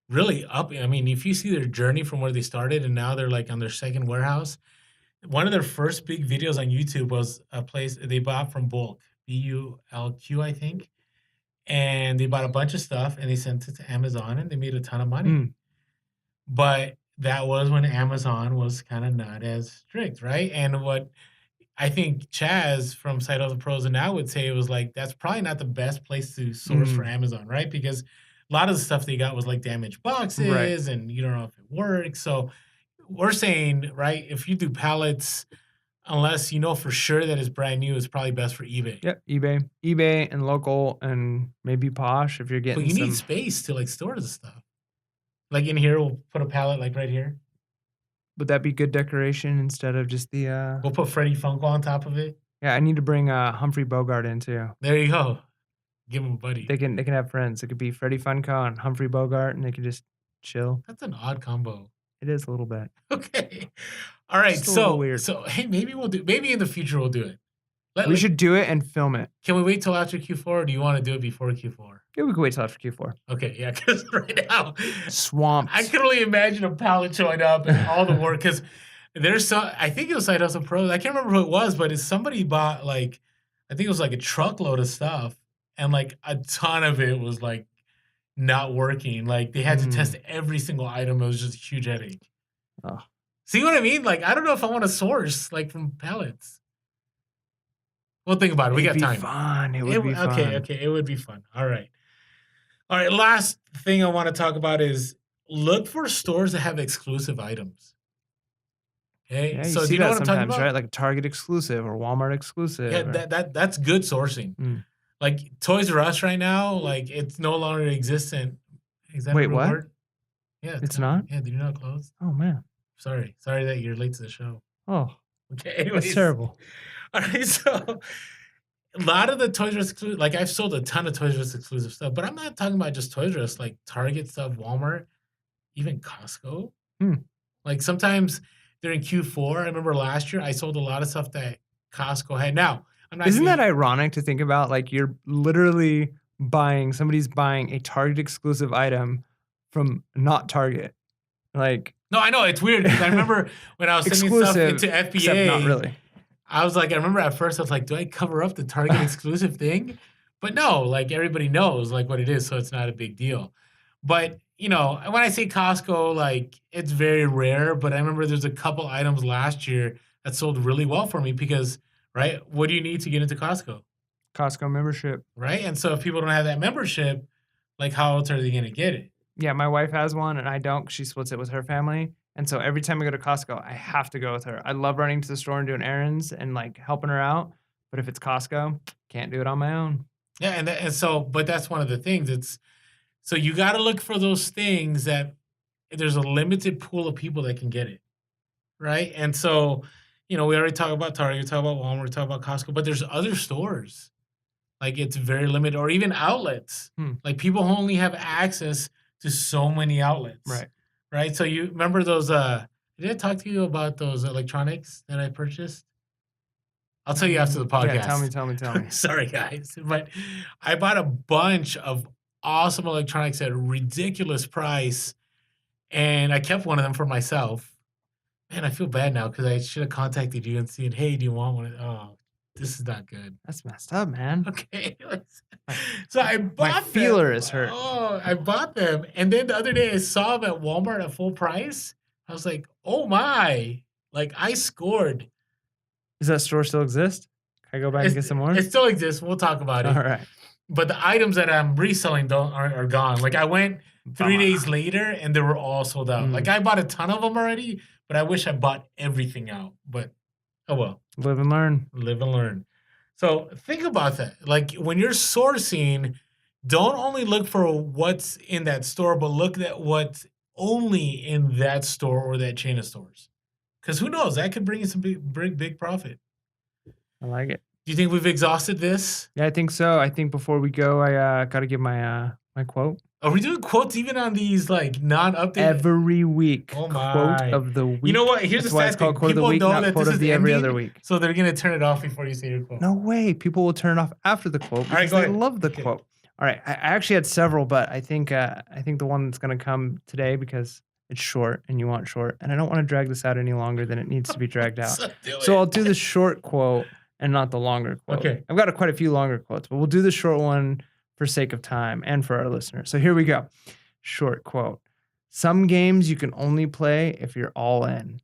really up. I mean, if you see their journey from where they started and now they're, like, on their second warehouse, one of their first big videos on YouTube was a place they bought from Bulk, BULQ, I think, and they bought a bunch of stuff, and they sent it to Amazon, and they made a ton of money. Mm, But that was when Amazon was kinda not as strict, right? And what I think Chaz from Side Hustle Pros and Now would say was like, that's probably not the best place to source for mm, Amazon, right? Because a lot of the stuff they got was like damaged right. boxes and you don't know if it works. So we're saying, right, if you do pallets, unless you know for sure that it's brand new, it's probably best for eBay. Yep, eBay and local and maybe Posh if you're But getting you need some. space to like store the stuff. Like in here, we'll put a pallet like right here. Would that be good decoration instead of just the, We'll put Freddie Funko on top of it. yeah, I need to bring, Humphrey Bogart in too. There you go. Give him a buddy. They can have friends. It could be Freddie Funko and Humphrey Bogart, and they could just chill. That's an odd combo. It is a little bit. Okay. All right. Just a little So weird. so hey, maybe in the future we'll do it. We should do it and film it. Can we wait till after Q4 or do you want to do it before Q4? Yeah, we could wait till after Q4. Okay, yeah, because right now I Swamped. can only imagine a pallet showing up and all the work because there's some I think it was Side Hustle Pros. I can't remember who it was, but it's somebody bought like I think it was like a truckload of stuff and like a ton of it was like not working. Like they had to test Mm, every single item. It was just a huge headache. ugh. See what I mean? Like, I don't know if I want to source like from pellets. We'll think about it. We It'd got be time. fun. It would be Okay, fun. okay. It would be fun. All right. All right. Last thing I want to talk about is look for stores that have exclusive items. Okay. Yeah, you So do see you know that what I'm talking sometimes, right? about? Like Target exclusive or Walmart Yeah, exclusive or that's good sourcing. mm. Like Toys R Us right now, like it's no longer existent. Is that a Wait, real what? word? Yeah, it's It's gone. not? Yeah, did you know it closed? Oh man. Sorry that you're late to the show. Oh, Okay, that's anyways. terrible. All right, so a lot of the Toys R Us exclusive, like I've sold a ton of Toys R Us exclusive stuff, but I'm not talking about just Toys R Us, like Target stuff, Walmart, even Costco. Hmm. Like sometimes during Q4, I remember last year I sold a lot of stuff that Costco had. Now, I'm not Isn't gonna that ironic to think about? Like you're literally somebody's buying a Target exclusive item from not Target. Like no, I know it's weird because I remember when I was sending stuff exclusive, into except not FBA, really. I was like, I remember at first I was like, do I cover up the Target exclusive thing? But no, like everybody knows like what it is, so it's not a big deal. But you know, when I say Costco, like it's very rare. But I remember there's a couple items last year that sold really well for me because, right? What do you need to get into Costco, Costco membership. right? And so if people don't have that membership, like how else are they gonna get it? Yeah, my wife has one and I don't 'cause she splits it with her family. And so every time I go to Costco, I have to go with her. I love running to the store and doing errands and like helping her out. But if it's Costco, can't do it on my own. Yeah, and so, but that's one of the things. It's so you got to look for those things that there's a limited pool of people that can get it, right? And so, you know, we already talked about Target, we talked about Walmart, we talked about Costco, but there's other stores. Like it's very limited, or even outlets. Hmm. Like people only have access to so many outlets, Right. right? So you remember those? Did I talk to you about those electronics that I purchased? I'll tell you after the Yeah, tell me, podcast. tell me, tell me. Sorry, guys, but I bought a bunch of awesome electronics at a ridiculous price, and I kept one of them for myself. Man, I feel bad now because I should have contacted you and said, "Hey, do you want one?" Oh, this is not good. That's messed up, man. Okay, My, so I my bought feeler them. is hurt. Oh, I bought them, and then the other day I saw them at Walmart at full price. I was like, "Oh my!" Like I scored. Does that store still exist? Can I go back and get some more? It still exists. We'll talk about All it. right. But the items that I'm reselling are gone. Like I went 3 Bummer. days later and they were all sold out. Like I bought a ton of them already, but I wish I bought everything out. But oh well. Live and learn. Live and learn. So think about that. Like when you're sourcing, don't only look for what's in that store, but look at what's only in that store or that chain of stores. Because who knows, that could bring you some big profit. I like it. Do you think we've exhausted this? Yeah, I think so. I think before we go, I got to give my my quote. Are we doing quotes even on these like non-updated? Every week. Oh Quote my. of the week. You know what? Here's That's the why sad it's called thing. quote of the People week, know not that quote this of is the every other ending, week. so they're gonna turn it off before you say your quote. No way. People will turn it off after the quote All right, because go they ahead. love the Okay. quote. All right. I actually had several, but I think the one that's going to come today because it's short and you want short, and I don't want to drag this out any longer than it needs to be dragged out. So I'll do the short quote and not the longer quote. Okay. I've got quite a few longer quotes, but we'll do the short one for sake of time and for our listeners. So here we go. Short quote. Some games you can only play if you're all in.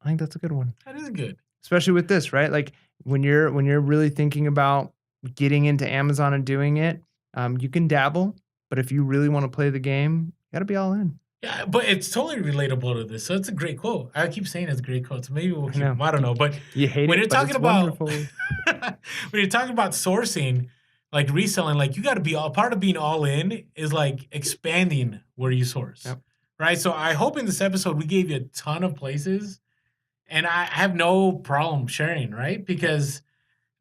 I think that's a good one. That is good. Especially with this, right? Like when you're really thinking about getting into Amazon and doing it, you can dabble, but if you really want to play the game, you got to be all in. Yeah, but it's totally relatable to this. So it's a great quote. I keep saying it's a great quote. So maybe we'll keep them. I don't know. But You hate when it, you're but talking it's about wonderful. when you're talking about sourcing, like reselling, like you got to be all part of being all in is like expanding where you source. Yep. Right. So I hope in this episode we gave you a ton of places, and I have no problem sharing, right? Because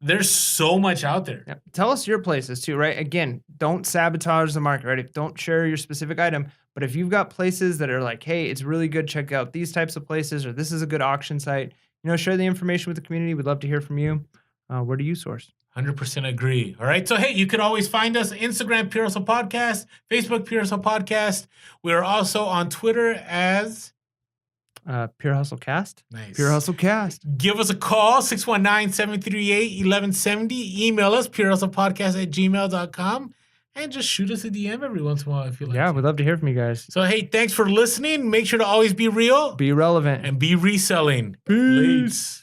there's so much out there. Yep. Tell us your places too, right? Again, don't sabotage the market, right? Don't share your specific item. But if you've got places that are like, hey, it's really good, check out these types of places, or this is a good auction site, share the information with the community. We'd love to hear from you. Where do you source? 100% agree. All right. So, hey, you can always find us Instagram, Pure Hustle Podcast, Facebook, Pure Hustle Podcast. We are also on Twitter as Pure Hustle Cast. Nice. Pure Hustle Cast. Give us a call, 619-738-1170. Email us, purehustlepodcast@gmail.com. and just shoot us a DM every once in a while if you like Yeah, to. we'd love to hear from you guys. So, hey, thanks for listening. Make sure to always be real Be relevant. and be reselling. Peace.